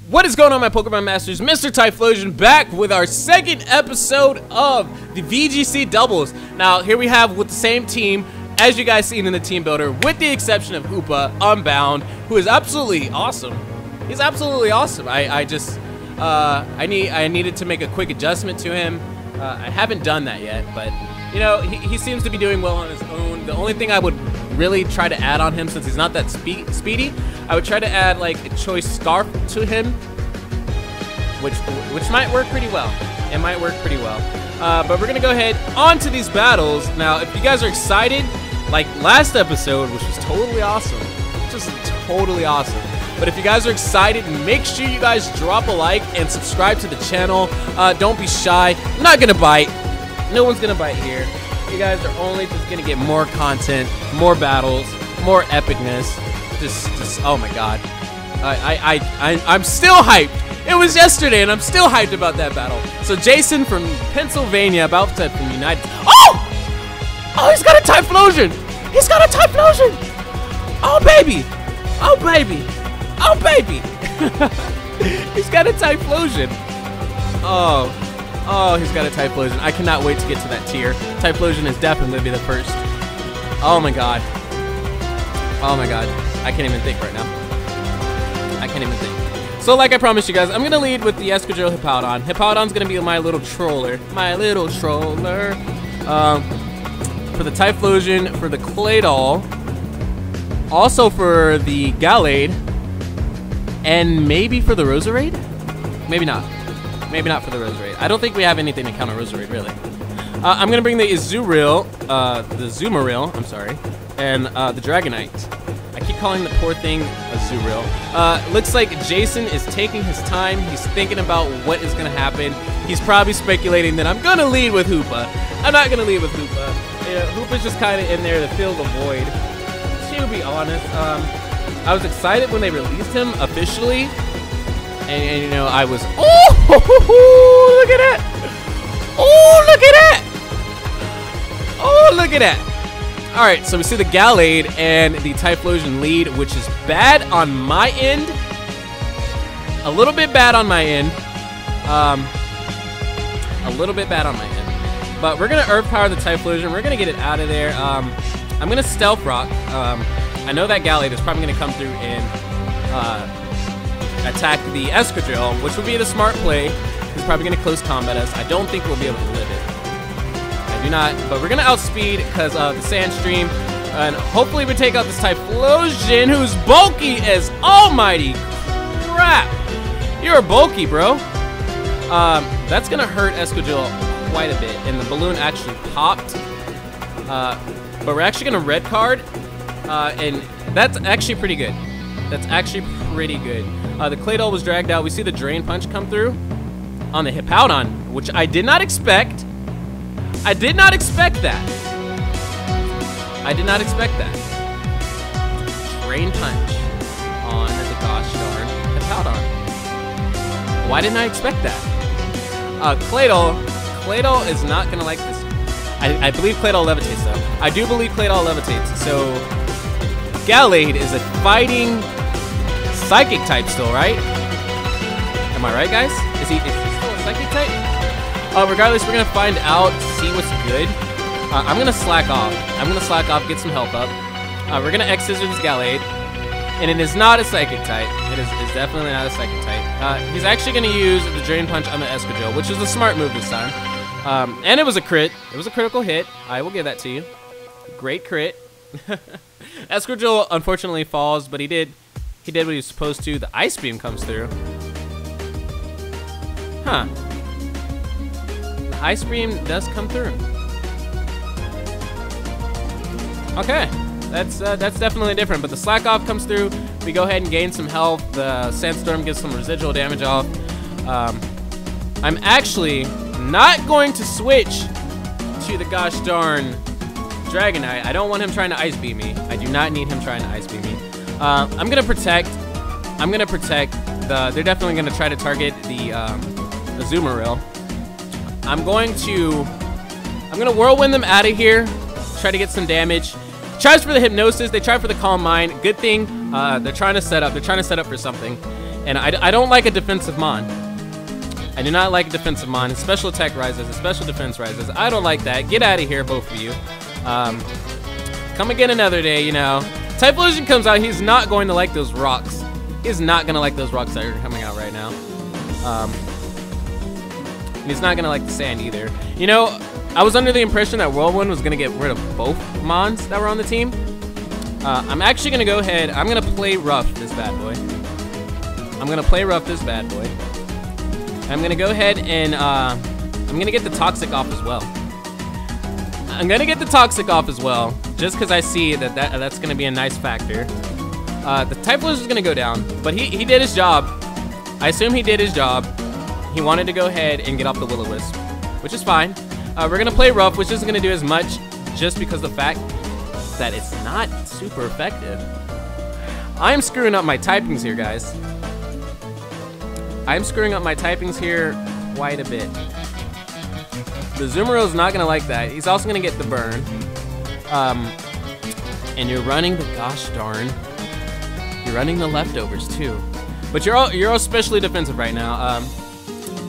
What is going on, my Pokemon Masters? Mr.Typhlosion back with our second episode of the VGC Doubles. Now, here we have with the same team, as you guys seen in the team builder, with the exception of Hoopa, Unbound, who is absolutely awesome. He's absolutely awesome. I needed to make a quick adjustment to him. I haven't done that yet, but you know, he seems to be doing well on his own. The only thing I would really try to add on him, since he's not that speedy, I would try to add like a choice scarf to him, which might work pretty well. It might work pretty well. But we're gonna go ahead on to these battles. Now, if you guys are excited, like last episode, which was totally awesome, just totally awesome. But if you guys are excited, make sure you guys drop a like and subscribe to the channel. Don't be shy. I'm not gonna bite. No one's gonna bite here. You guys are only just gonna get more content, more battles, more epicness. Just oh my god. I'm still hyped. It was yesterday and I'm still hyped about that battle. So Jason from Pennsylvania, about to from United. Oh! Oh, he's got a Typhlosion! He's got a Typhlosion! Oh baby! Oh baby! Oh baby! He's got a Typhlosion. Oh, he's got a Typhlosion. I cannot wait to get to that tier. Typhlosion is definitely going to be the first. Oh my god. Oh my god. I can't even think right now. I can't even think. So like I promised you guys, I'm going to lead with the Escadrille Hippowdon. Hippowdon's going to be my little troller. My little troller. For the Typhlosion, for the Claydol. Also for the Gallade. And maybe for the Roserade? Maybe not. Maybe not for the Roserade. I don't think we have anything to counter Roserade, really. I'm going to bring the Azumarill, I'm sorry, and the Dragonite. I keep calling the poor thing Azumarill. Looks like Jason is taking his time. He's thinking about what is going to happen. He's probably speculating that I'm going to lead with Hoopa. I'm not going to lead with Hoopa. Yeah, Hoopa's just kind of in there to fill the void. To be honest, I was excited when they released him officially. And you know, I was, oh, look at that. Oh, look at that. Oh, look at that. All right, so we see the Gallade and the Typhlosion lead, which is bad on my end. A little bit bad on my end. A little bit bad on my end. But we're going to Earth Power the Typhlosion. We're going to get it out of there. I'm going to Stealth Rock. I know that Gallade is probably going to come through and attack the Escadrille, which would be the smart play. He's probably going to close combat us. I don't think we'll be able to live it. I do not, but we're going to outspeed because of the Sandstream, and hopefully we take out this Typhlosion, who's bulky as almighty crap. You're bulky, bro. That's going to hurt Escadrille quite a bit, and the balloon actually popped. But we're actually going to red card, and that's actually pretty good. That's actually pretty good. The Claydol was dragged out. We see the Drain Punch come through on the Hippowdon, which I did not expect. I did not expect that. I did not expect that. Drain Punch on the gosh darn Hippowdon. Why didn't I expect that? Claydol is not going to like this. I believe Claydol levitates, though. I do believe Claydol levitates. So Gallade is a fighting Psychic type still, right? Am I right, guys? Is he still a Psychic type? Regardless, we're gonna find out, see what's good. I'm gonna slack off. Get some health up. We're gonna X-Scissor this Gallade, and it is not a Psychic type. It's definitely not a Psychic type. He's actually gonna use the Drain Punch on the Escadrille, which is a smart move this time. And it was a crit. It was a critical hit. I will give that to you. Great crit. Escadrille unfortunately falls, but he did what he was supposed to. The Ice Beam comes through. Huh. The Ice Beam does come through. Okay. That's definitely different. But the Slack Off comes through. We go ahead and gain some health. The Sandstorm gets some residual damage off. I'm actually not going to switch to the gosh darn Dragonite. I don't want him trying to Ice Beam me. I do not need him trying to Ice Beam me. I'm gonna protect the. They're definitely gonna try to target the Azumarill. I'm gonna Whirlwind them out of here. Try to get some damage. Tries for the Hypnosis. They try for the Calm Mind. Good thing they're trying to set up. They're trying to set up for something. And I don't like a defensive Mon. I do not like a defensive Mon. His special attack rises, his special defense rises. I don't like that. Get out of here, both of you. Come again another day, you know. Typhlosion comes out, he's not going to like those rocks. He's not going to like those rocks that are coming out right now. And he's not going to like the sand either. You know, I was under the impression that Whirlwind was going to get rid of both Mons that were on the team. I'm actually going to go ahead, I'm going to play rough this bad boy. I'm going to play rough this bad boy. I'm going to go ahead and I'm going to get the Toxic off as well. I'm going to get the Toxic off as well, just because I see that's going to be a nice factor. The Typhlosion is going to go down, but he did his job. I assume he did his job. He wanted to go ahead and get off the Will-O-Wisp, which is fine. We're going to play rough, which isn't going to do as much just because of the fact that it's not super effective. I'm screwing up my typings here, guys. I'm screwing up my typings here quite a bit. The Zoomero's not going to like that. He's also going to get the burn. And you're running the gosh darn. You're running the leftovers too. But you're all especially defensive right now.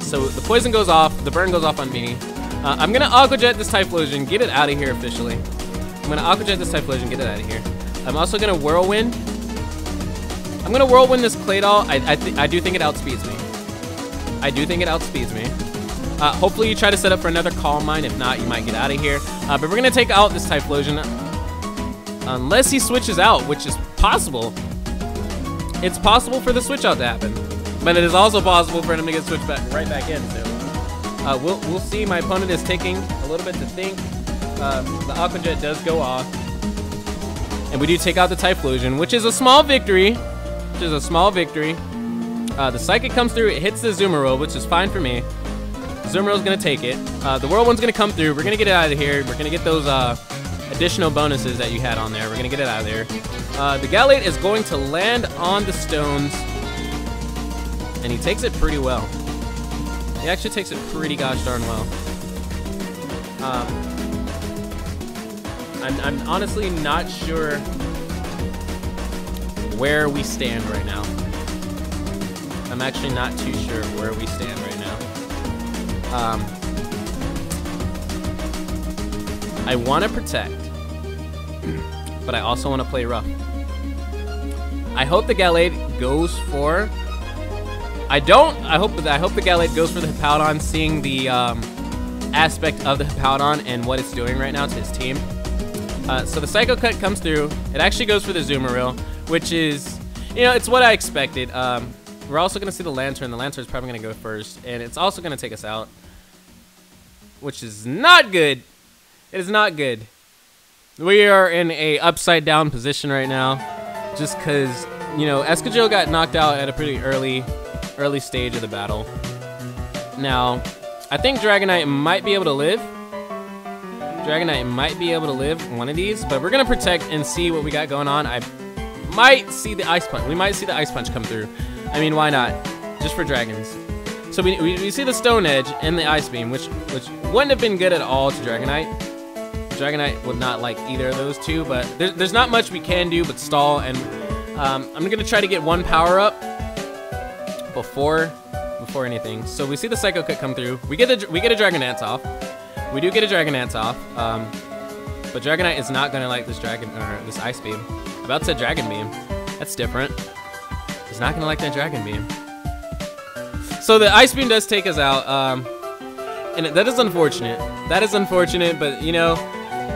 So the poison goes off, the burn goes off on me. I'm going to Aqua Jet this Typhlosion, get it out of here officially. I'm going to Aqua Jet this Typhlosion, get it out of here. I'm also going to Whirlwind. I'm going to Whirlwind this Claydol. I do think it outspeeds me. I do think it outspeeds me. Hopefully you try to set up for another Calm Mind. If not, you might get out of here. But we're going to take out this Typhlosion. Unless he switches out, which is possible. It's possible for the switch out to happen. But it is also possible for him to get switched right back in. So we'll see. My opponent is taking a little bit to think. The Aqua Jet does go off. And we do take out the Typhlosion, which is a small victory. The Psychic comes through, it hits the Zoomero, which is fine for me. Zoomero's gonna take it. The Whirlwind's gonna come through. We're gonna get it out of here. We're gonna get those additional bonuses that you had on there. We're gonna get it out of there. The Gallade is going to land on the stones, and he takes it pretty well. He actually takes it pretty gosh darn well. I'm honestly not sure where we stand right now. I'm actually not too sure where we stand right now. I want to protect, but I also want to play rough. I hope the Gallade goes for... I hope the Gallade goes for the Hippowdon, seeing the aspect of the Hippowdon and what it's doing right now to his team. So the Psycho Cut comes through. It actually goes for the Zoomeril, which is, you know, it's what I expected. We're also going to see the Lantern. The Lantern's probably going to go first, and it's also going to take us out, which is not good. It is not good. We are in a upside down position right now, just because, you know, Escadrille got knocked out at a pretty early stage of the battle. Now, I think Dragonite might be able to live. Dragonite might be able to live one of these, but we're going to protect and see what we got going on. I might see the Ice Punch. We might see the Ice Punch come through. I mean, why not? Just for dragons. So we see the Stone Edge and the Ice Beam, which wouldn't have been good at all to Dragonite. Dragonite would not like either of those two, but there's not much we can do but stall, and I'm going to try to get one power up before anything. So we see the Psycho Cut come through. We get a Dragonance off. We do get a Dragonance off, but Dragonite is not going to like this this Ice Beam. I'm about to say Dragon Beam. That's different. He's not going to like that Dragon Beam. So the Ice Beam does take us out, and that is unfortunate. That is unfortunate, but you know,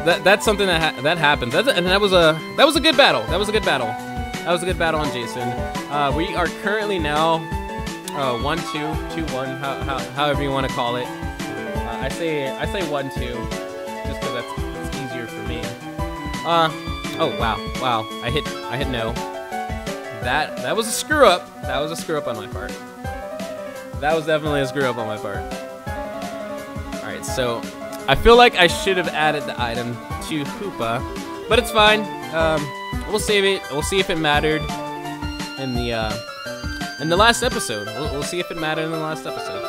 that's something that happens. And that was a good battle. That was a good battle. That was a good battle on Jason. We are currently now 1-2, 2-1, however you want to call it. I say 1-2, just because that's easier for me. Oh wow, I hit no. That was a screw up. That was a screw up on my part. That was definitely a screw up on my part. All right, so I feel like I should have added the item to Hoopa, but it's fine. We'll save it. We'll see if it mattered in the last episode. We'll see if it mattered in the last episode.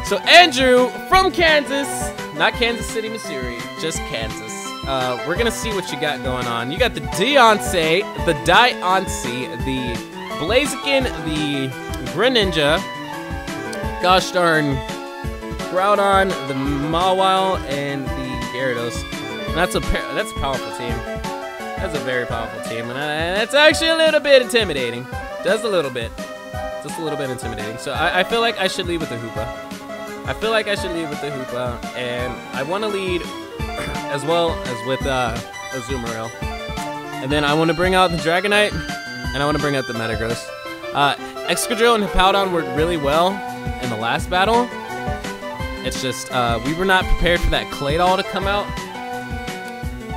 So Andrew from Kansas, not Kansas City, Missouri, just Kansas. We're gonna see what you got going on. You got the Diancie, the Blaziken, the Greninja, gosh darn Groudon, the Mawile, and the Gyarados. And that's a powerful team. That's a very powerful team, and it's actually a little bit intimidating. Just a little bit. Just a little bit intimidating. So I feel like I should lead with the Hoopa. I feel like I should lead with the Hoopa, and I want to lead as well as with Azumarill. And then I want to bring out the Dragonite, and I want to bring out the Metagross. Excadrill and Hippowdon worked really well in the last battle. It's just we were not prepared for that Claydol to come out.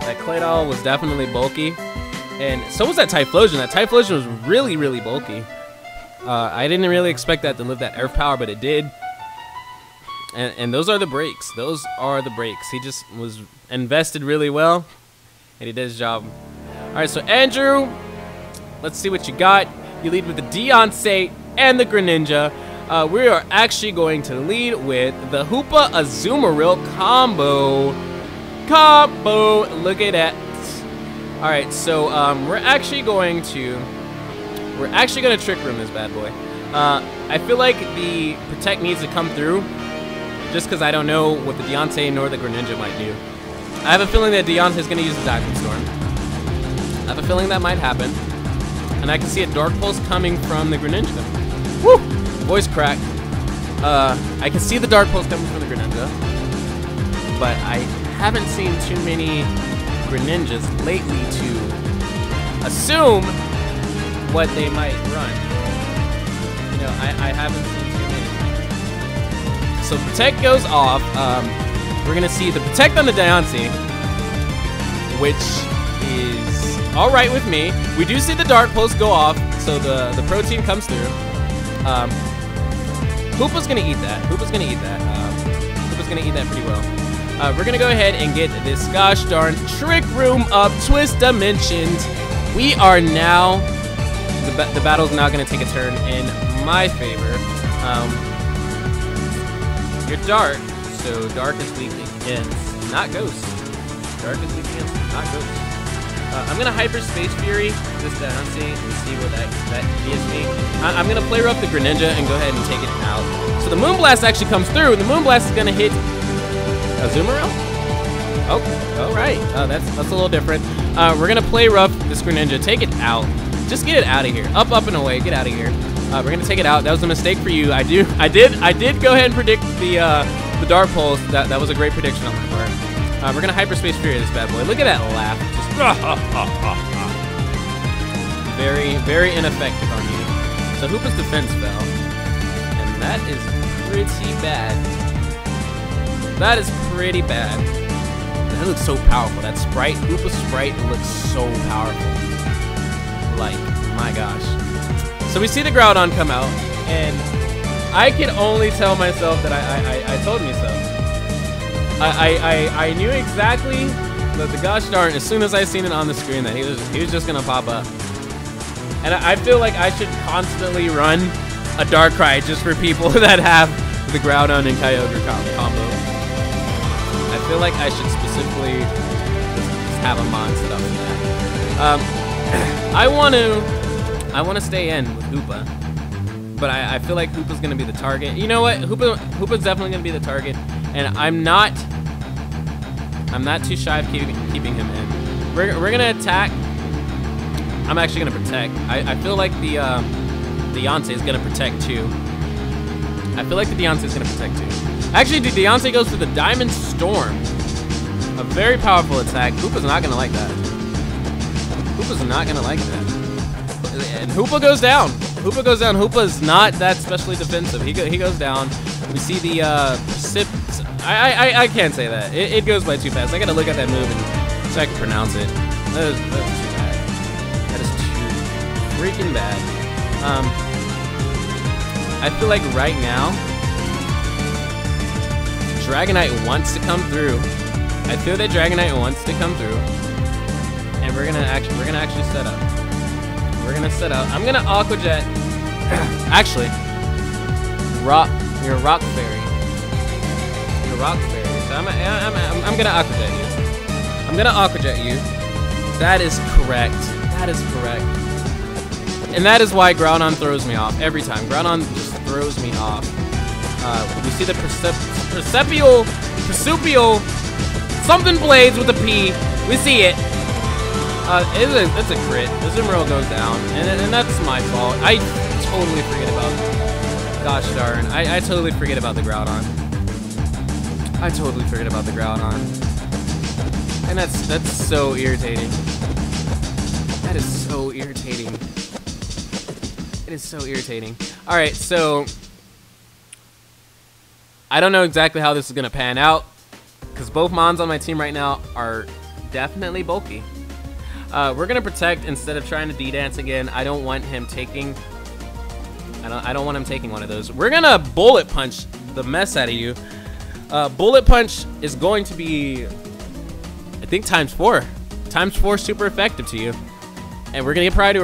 That Claydol was definitely bulky, and so was that Typhlosion. That Typhlosion was really, really bulky. I didn't really expect that to live that Earth Power, but it did. And those are the breaks. Those are the breaks. He just was invested really well, and he did his job. All right, so Andrew, let's see what you got. You lead with the Deontay and the Greninja. We are actually going to lead with the Hoopa Azumarill combo. Look at that. All right, so we're actually going to Trick Room this bad boy. I feel like the Protect needs to come through, just because I don't know what the Deontay nor the Greninja might do. I have a feeling that Deontay is going to use the Diamond Storm. I have a feeling that might happen, and I can see a Dark Pulse coming from the Greninja. Woo! Voice crack. I can see the Dark Pulse coming from the Greninja, but I haven't seen too many Greninjas lately to assume what they might run. You know, I haven't seen too many. So Protect goes off. We're gonna see the Protect on the Deontay, which is all right with me. We do see the Dark Pulse go off, so the Protein comes through. Hoopa's gonna eat that. Hoopa's gonna eat that. Hoopa's gonna eat that pretty well. We're gonna go ahead and get this gosh darn Trick Room up, Twist Dimensions. We are now, the battle's now gonna take a turn in my favor. You're Dark, so Dark is weak against not Ghost. Dark is weak against not Ghost. I'm gonna Hyperspace Fury this Deontay and see what that gives me. I'm gonna player up the Greninja and go ahead and take it out. So the Moonblast actually comes through, and the Moonblast is gonna hit Azumarill? Oh, all right. That's a little different. We're gonna play rough this Greninja, take it out. Just get it out of here. Up and away. Get out of here. We're gonna take it out. That was a mistake for you. I did go ahead and predict the Dark Pulse. That was a great prediction on my part. We're gonna Hyperspace Fury this bad boy. Look at that laugh. Just very, very ineffective on you. So Hoopa's defense fell, and that is pretty bad. That is pretty bad. That looks so powerful. That Sprite, Hoopa Sprite looks so powerful. Like, my gosh. So we see the Groudon come out, and I can only tell myself that I told me so. I knew exactly that the gosh darn, as soon as I seen it on the screen, that he was just gonna pop up. And I feel like I should constantly run a Darkrai just for people that have the Groudon and Kyogre combo. I feel like I should specifically just have a mod set up for that. I want to stay in with Hoopa, but I feel like Hoopa's gonna be the target. You know what? Hoopa's definitely gonna be the target, and I'm not too shy of keeping him in. We're gonna attack. I'm actually gonna protect. I feel like the Deontay is gonna protect too. I feel like the Deontay is gonna protect too. Actually, the Deontay goes for the Diamond Storm. A very powerful attack. Hoopa's not gonna like that. Hoopa's not gonna like that. And Hoopa goes down. Hoopa goes down. Hoopa's not that specially defensive. He goes down. We see the I can't say that. It goes by too fast. I gotta look at that move and so I can pronounce it. That is too bad. That is too freaking bad. I feel like right now Dragonite wants to come through. I feel that Dragonite wants to come through, and we're gonna actually set up. We're gonna set up. I'm gonna Aqua Jet. Actually, you're a Rock Fairy. You're a Rock Fairy. So I'm gonna Aqua Jet you. I'm gonna Aqua Jet you. That is correct. That is correct. And that is why Groudon throws me off every time. Groudon just throws me off. We see the perceptual something blades with a P. We see it. It's a crit. The Zimmerl goes down, and that's my fault. I totally forget about. Gosh darn, I totally forget about the Groudon. I totally forget about the Groudon, and that's so irritating. That is so irritating. It is so irritating. All right, so I don't know exactly how this is gonna pan out because both Mons on my team right now are definitely bulky. We're gonna protect instead of trying to D-dance again. I don't want him taking. I don't want him taking one of those. We're gonna bullet punch the mess out of you. Bullet punch is going to be, I think, times 4. Times 4 super effective to you. And we're gonna get priority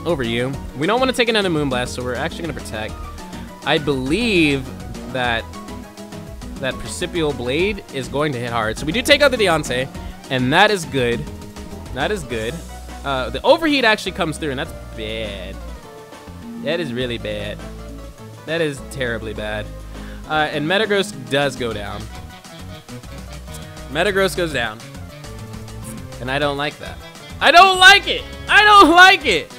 over you. We don't want to take another Moonblast, so we're actually gonna protect. I believe that Percipial Blade is going to hit hard. So we do take out the Deontay, and that is good. That is good. The overheat actually comes through, and that's bad. That is really bad. That is terribly bad. And Metagross does go down. Metagross goes down. And I don't like that. I don't like it. I don't like it.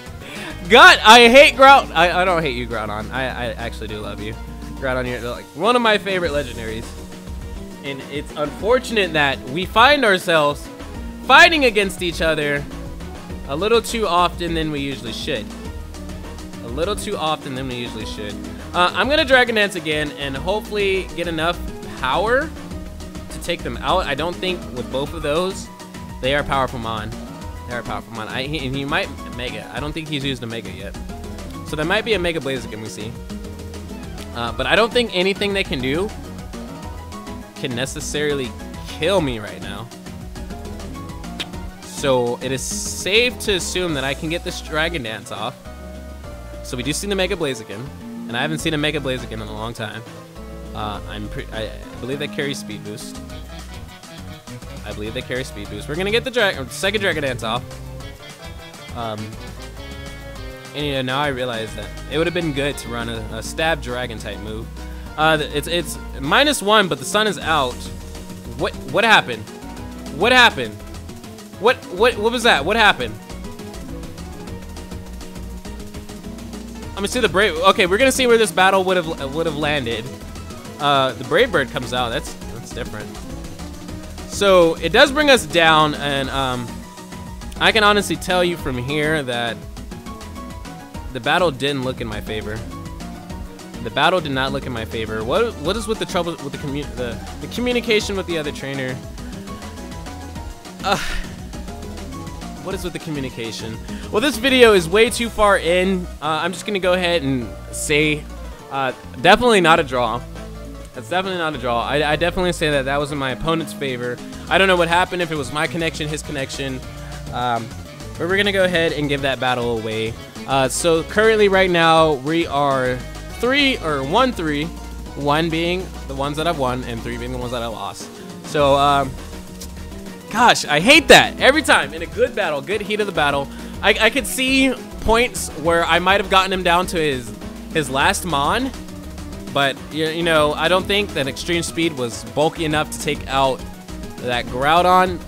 God, I hate Groudon. I don't hate you, Groudon. I actually do love you. Groudon, you're like one of my favorite legendaries. And it's unfortunate that we find ourselves fighting against each other a little too often than we usually should. A little too often than we usually should. I'm gonna Dragon Dance again and hopefully get enough power to take them out. I don't think with both of those, they are powerful Mon. They are powerful Mon. And he might Mega. I don't think he's used a Mega yet. So there might be a Mega Blaziken we see. But I don't think anything they can do can necessarily kill me right now. So it is safe to assume that I can get this Dragon Dance off. So we do see the Mega Blaziken, and I haven't seen a Mega Blaziken in a long time. I believe they carry Speed Boost. I believe they carry Speed Boost. We're gonna get the second Dragon Dance off. And you know, now I realize that it would have been good to run a stab dragon type move. It's -1, but the sun is out. What happened? What happened? What was that? What happened? I'm gonna see the Brave. Okay, we're gonna see where this battle would have landed. The Brave Bird comes out. That's different. So it does bring us down, and I can honestly tell you from here that the battle didn't look in my favor. The battle did not look in my favor. What is with the trouble with the communication with the other trainer? What is with the communication? Well, this video is way too far in. I'm just gonna go ahead and say, definitely not a draw. That's definitely not a draw. I definitely say that was in my opponent's favor. I don't know what happened, if it was my connection, his connection. But we're gonna go ahead and give that battle away. So currently right now we are 1-3, 1 being the ones that I've won and 3 being the ones that I lost. So gosh, I hate that every time in a good battle, good heat of the battle. I could see points where I might have gotten him down to his last Mon, but you know, I don't think that Extreme Speed was bulky enough to take out that Groudon.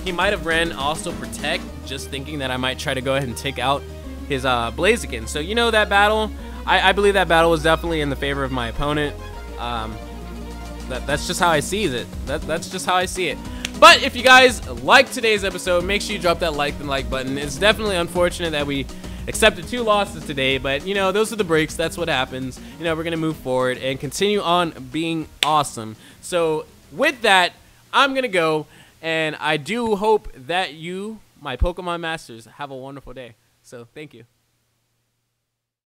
He might have ran also Protect, just thinking that I might try to go ahead and take out his Blaziken. So you know, that battle, I believe that battle was definitely in the favor of my opponent. That's just how I see it. That's just how I see it. But if you guys liked today's episode, make sure you drop that like button. It's definitely unfortunate that we accepted 2 losses today, but you know, those are the breaks. That's what happens. You know, we're gonna move forward and continue on being awesome. So with that, I'm gonna go, and I do hope that you, my Pokemon Masters, have a wonderful day. So thank you.